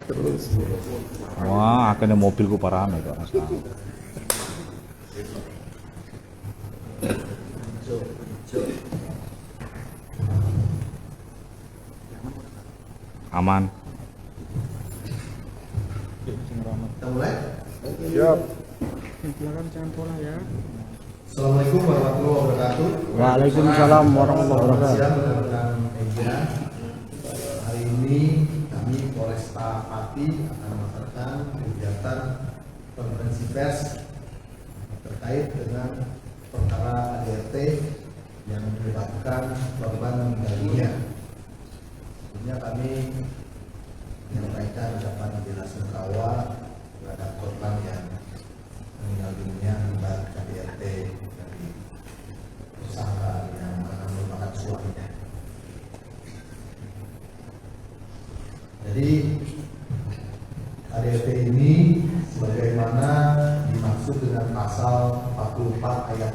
Terus. Wah, akhirnya mobilku parame kok Mas. Aman. Kita mulai. Siap. Silakan jangan pola ya. Assalamualaikum warahmatullahi wabarakatuh. Waalaikumsalam warahmatullahi Selamat wabarakatuh. siang rekan-rekan media. Hari ini kami Polresta Pati akan melaksanakan kegiatan konferensi pers terkait dengan perkara ADRT yang menyebabkan korban meninggal dunia. Sebelumnya kami menyampaikan ucapan bela sungkawa terhadap korban yang meninggal dunia akibat KDRT dari tersangka yang merupakan suaminya. Jadi KDRT ini sebagaimana dimaksud dengan pasal 44 ayat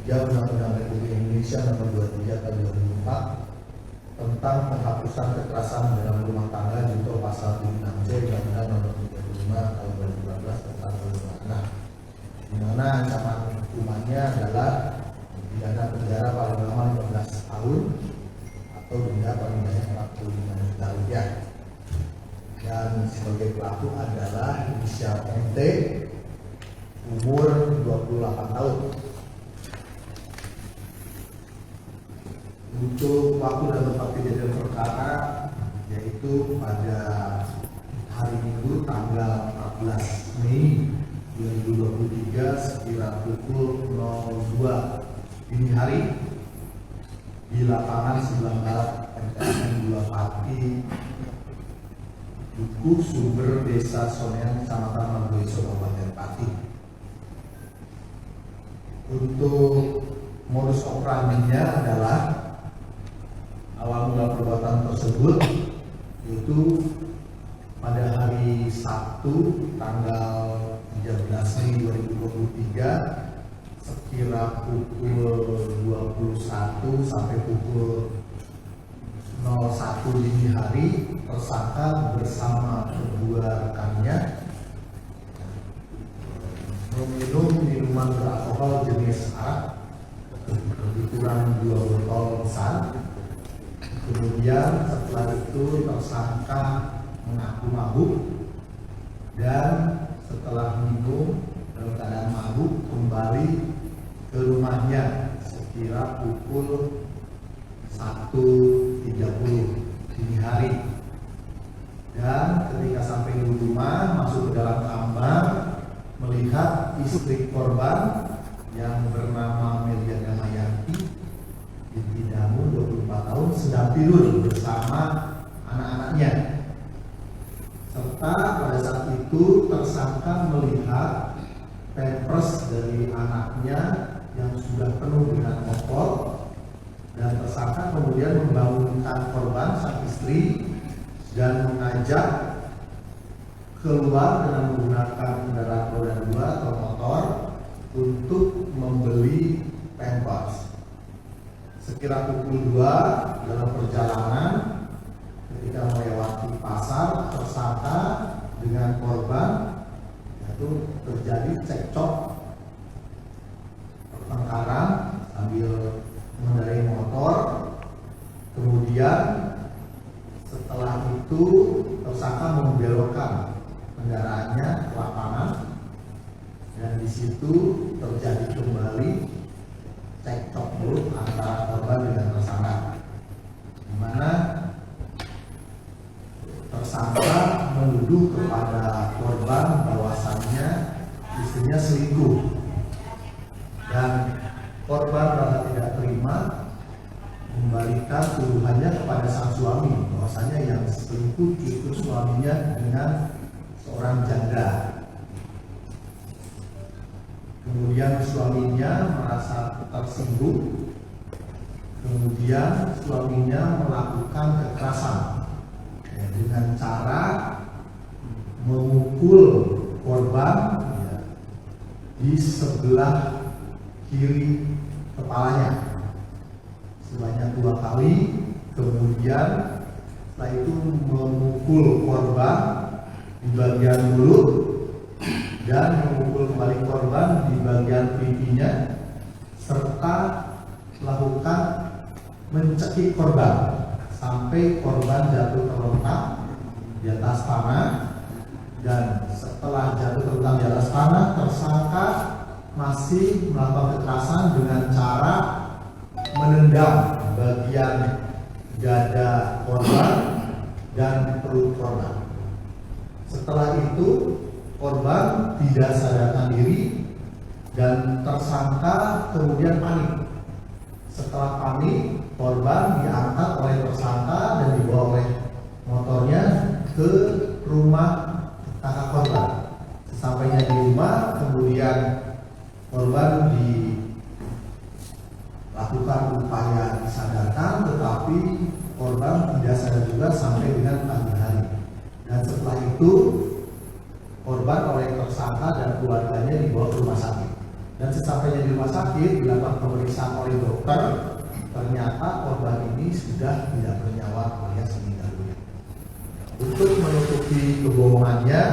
3 Undang-Undang Republik Indonesia Nomor 23 Tahun 2004 tentang penghapusan kekerasan dalam rumah tangga junto pasal 76C Undang-Undang Nomor 35 Tahun 2014 tentang perlindungan anak, di mana ancaman hukumannya adalah pidana penjara paling lama 15 tahun atau denda paling banyak 45 juta rupiah. Dan sebagai pelaku adalah inisial MT, umur 28 tahun. Untuk waktu dan tempat kejadian perkara yaitu pada hari Minggu tanggal 14 Mei 2023 sekira pukul 02 dini hari di lapangan sebelah barat MTSN 2 Pati, Duku Sumber, Desa Sonean, Kecamatan Margoiso, Kabupaten Pati. Untuk modus operandinya adalah awal mula perbuatan tersebut yaitu pada hari Sabtu tanggal 13 Mei 2023 sekira pukul 21 sampai pukul 01 dini hari, tersangka bersama kedua rekannya meminum minuman beralkohol jenis arak lebih kurang 2 botol besar. Kemudian setelah itu tersangka mengaku mabuk dan setelah minum dalam keadaan mabuk kembali ke rumahnya sekira pukul 1.30 dini hari. Dan ketika sampai di rumah, masuk ke dalam kamar, melihat istri korban yang bernama Melia Damayanti binti Damu 24 tahun sedang tidur bersama anak-anaknya. Serta pada saat itu tersangka melihat pampers dari anaknya yang sudah penuh dengan kotor, dan tersangka kemudian membangunkan korban sang istri dan mengajak keluar dengan menggunakan kendaraan roda 2 atau motor untuk membeli pampers. Sekira pukul 2 dalam perjalanan ketika melewati pasar, tersangka dengan korban itu terjadi cekcok pertengkaran sambil mengendarai motor. Kemudian setelah itu tersangka membelokkan kendaraannya ke lapangan dan di situ terjadi kembali cekcok mulut antara korban dengan tersangka, di mana tersangka menuduh kepada korban bahwasannya istrinya selingkuh, dan korban rasa tidak terima membalikan tuduhannya kepada sang suami bahwasannya yang selingkuh justru suaminya dengan seorang janda. Kemudian suaminya merasa tersinggung, kemudian suaminya melakukan kekerasan dengan cara memukul korban di sebelah kiri kepalanya sebanyak 2 kali. Kemudian setelah itu memukul korban di bagian mulut dan memukul kembali korban di bagian pipinya serta melakukan mencekik korban sampai korban jatuh terlentang di atas tanah, dan setelah jatuh terlentang di atas tanah tersangka masih melakukan kekerasan dengan cara menendang bagian dada korban dan perut korban. Setelah itu korban tidak sadarkan diri dan tersangka kemudian panik. Setelah panik, korban diangkat oleh tersangka dan dibawa oleh motornya ke rumah kakak korban. Sesampainya di rumah, kemudian korban dilakukan upaya disadarkan, tetapi korban tidak sadar juga sampai dengan pagi hari. Dan setelah itu korban oleh tersangka dan keluarganya dibawa ke rumah sakit. Dan sesampainya di rumah sakit dilakukan pemeriksaan oleh dokter, ternyata korban ini sudah tidak bernyawa alias meninggal dunia. Untuk menutupi kebohongannya,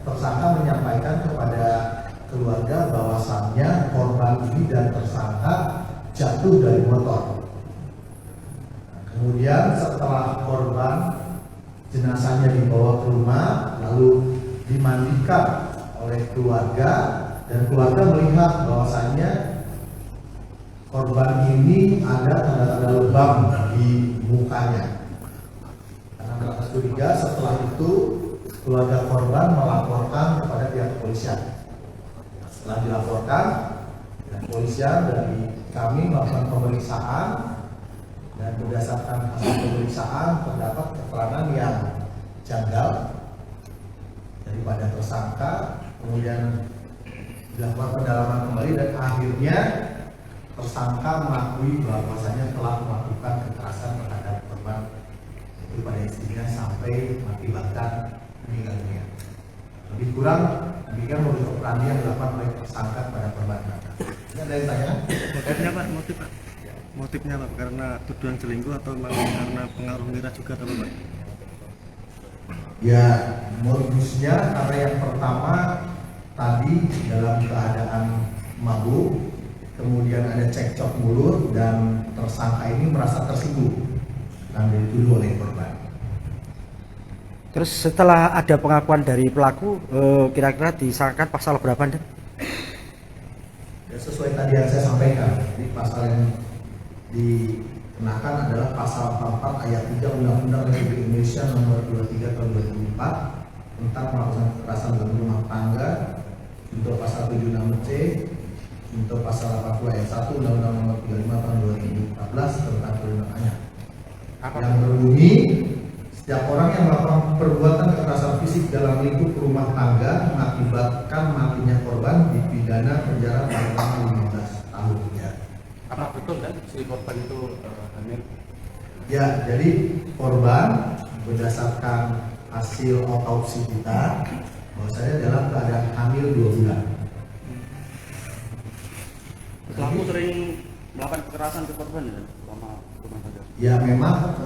tersangka menyampaikan kepada keluarga bahwasannya korban ini dan tersangka jatuh dari motor. Kemudian setelah korban, jenazahnya dibawa ke rumah lalu dimandikan oleh keluarga, dan keluarga melihat bahwasannya korban ini ada tanda-tanda lebam di mukanya. Karena merasa curiga, setelah itu keluarga korban melaporkan kepada pihak kepolisian. Setelah dilaporkan, pihak kepolisian dari kami melakukan pemeriksaan, dan berdasarkan hasil pemeriksaan terdapat keterangan yang janggal daripada tersangka. Kemudian dilakukan pendalaman kembali dan akhirnya tersangka mengakui bahwasanya telah melakukan kekerasan terhadap korban itu pada istrinya sampai mengakibatkan meninggal dunia. Lebih kurang demikian modus operandi yang dilakukan oleh tersangka pada korban. Ini ada yang tanya? Motifnya Pak, motifnya Pak, karena tuduhan selingkuh atau memang karena pengaruh miras juga atau Pak? Ya, modusnya karena yang pertama tadi dalam keadaan mabuk, kemudian ada cekcok mulut dan tersangka ini merasa tersinggung karena dituduh oleh korban. Terus setelah ada pengakuan dari pelaku, kira-kira disangkakan pasal berapa Dan? Ya, sesuai tadi yang saya sampaikan, jadi pasal yang dikenakan adalah pasal 44 ayat 3 Undang-Undang Republik Indonesia nomor 23 tahun 2004 tentang melakukan kekerasan dalam rumah tangga, untuk pasal 76C, untuk pasal 80 ayat 1 Undang-Undang nomor 35 tahun 2014 tentang perlindungan anak. Yang berbunyi, setiap orang yang melakukan perbuatan kekerasan fisik dalam lingkup rumah tangga mengakibatkan matinya korban dipidana penjara paling lama 15 tahun. Ya. Apa betul kan si korban itu hamil? Ya, jadi korban berdasarkan hasil autopsi kita bahwasanya dalam keadaan hamil 2 bulan. Pelaku sering melakukan kekerasan ke korban ya selama rumah tangga? Ya, memang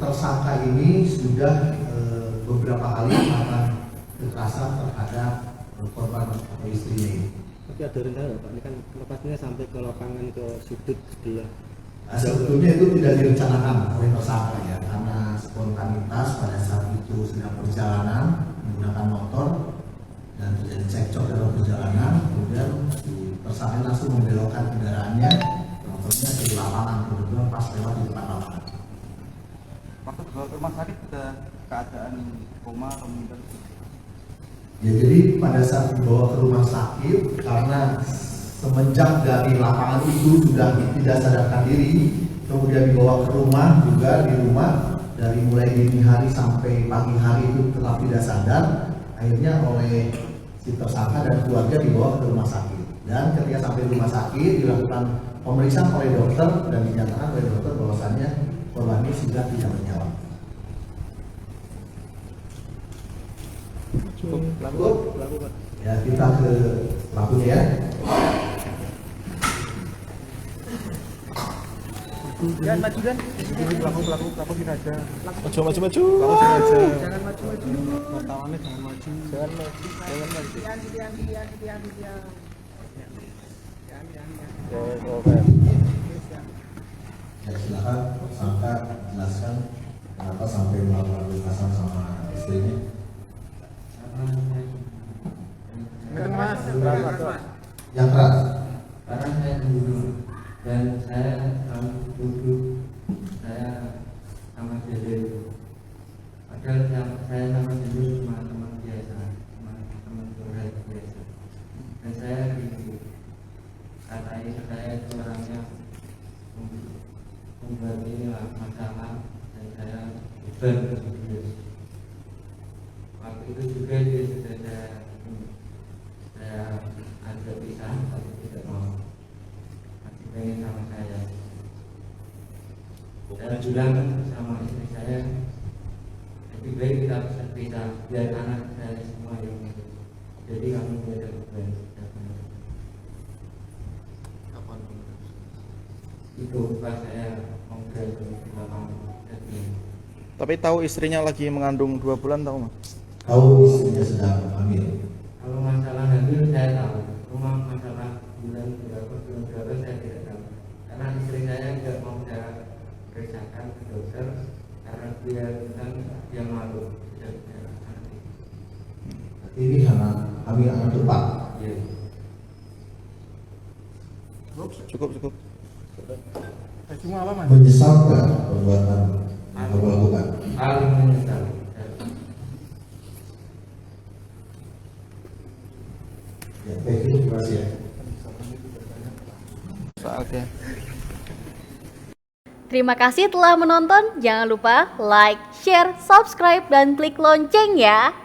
tersangka ini sudah beberapa kali melakukan kekerasan terhadap korban atau istrinya ini. Tapi ada rencana Pak, ini kan lepasnya sampai ke lapangan ke sudut sebelah. Nah, sebetulnya itu tidak direncanakan oleh tersangka ya, karena spontanitas pada saat itu sedang perjalanan menggunakan motor dan terjadi cekcok dalam perjalanan, kemudian tersangka langsung membelokkan kendaraannya, motornya ke lapangan, kemudian pas lewat di depan lapangan. Waktu dibawa ke rumah sakit ada keadaan koma atau meninggal? Ya, jadi pada saat dibawa ke rumah sakit, karena semenjak dari lapangan itu sudah tidak sadarkan diri, kemudian dibawa ke rumah juga, di rumah dari mulai dini hari sampai pagi hari itu tetap tidak sadar, akhirnya oleh si tersangka dan keluarga dibawa ke rumah sakit. Dan ketika sampai di rumah sakit dilakukan pemeriksaan oleh dokter dan dinyatakan oleh dokter bahwasannya korban ini sudah tidak bernyawa. Pelaku Pak. Ya, kita ke pelakunya ya. Jangan maju dan pelaku gini aja. Maju, maju, maju. Pelaku gini aja. jangan maju dulu. Wartawannya jangan maju. Jangan maju. Ya silakan tersangka jelaskan kenapa sampai melakukan kekerasan sama istrinya. Kenceng mas. Yang keras. Karena saya cemburu dan saya selalu duduk saya sama dede itu. Padahal saya sama dede cuma teman biasa, cuma teman curhat biasa. Dan saya katai saya itu orangnya membuat inilah masalah dan saya beban dia. Waktu itu juga dia sudah saya ajak pisah tapi tidak mau, masih pengen sama saya. Saya bilang sama istri saya, lebih baik kita pisah biar anak saya semua yang itu. Jadi kamu tidak ada beban. Itu pas saya ngobrol di belakang. Tapi tahu istrinya lagi mengandung 2 bulan tahu mas? Tahu istrinya sedang hamil. Kalau masalah hamil saya tahu, cuma masalah bulan berapa saya tidak tahu. Karena istri saya tidak mau saya periksakan ke dokter karena dia bilang dia malu. Ini anak hamil anak depan. Iya. Cukup. Cuma apa mas? Menyesal nggak perbuatan yang kamu lakukan? Paling menyesal. Ya, baik itu terima kasih ya. Saatnya. Terima kasih telah menonton. Jangan lupa like, share, subscribe, dan klik lonceng ya.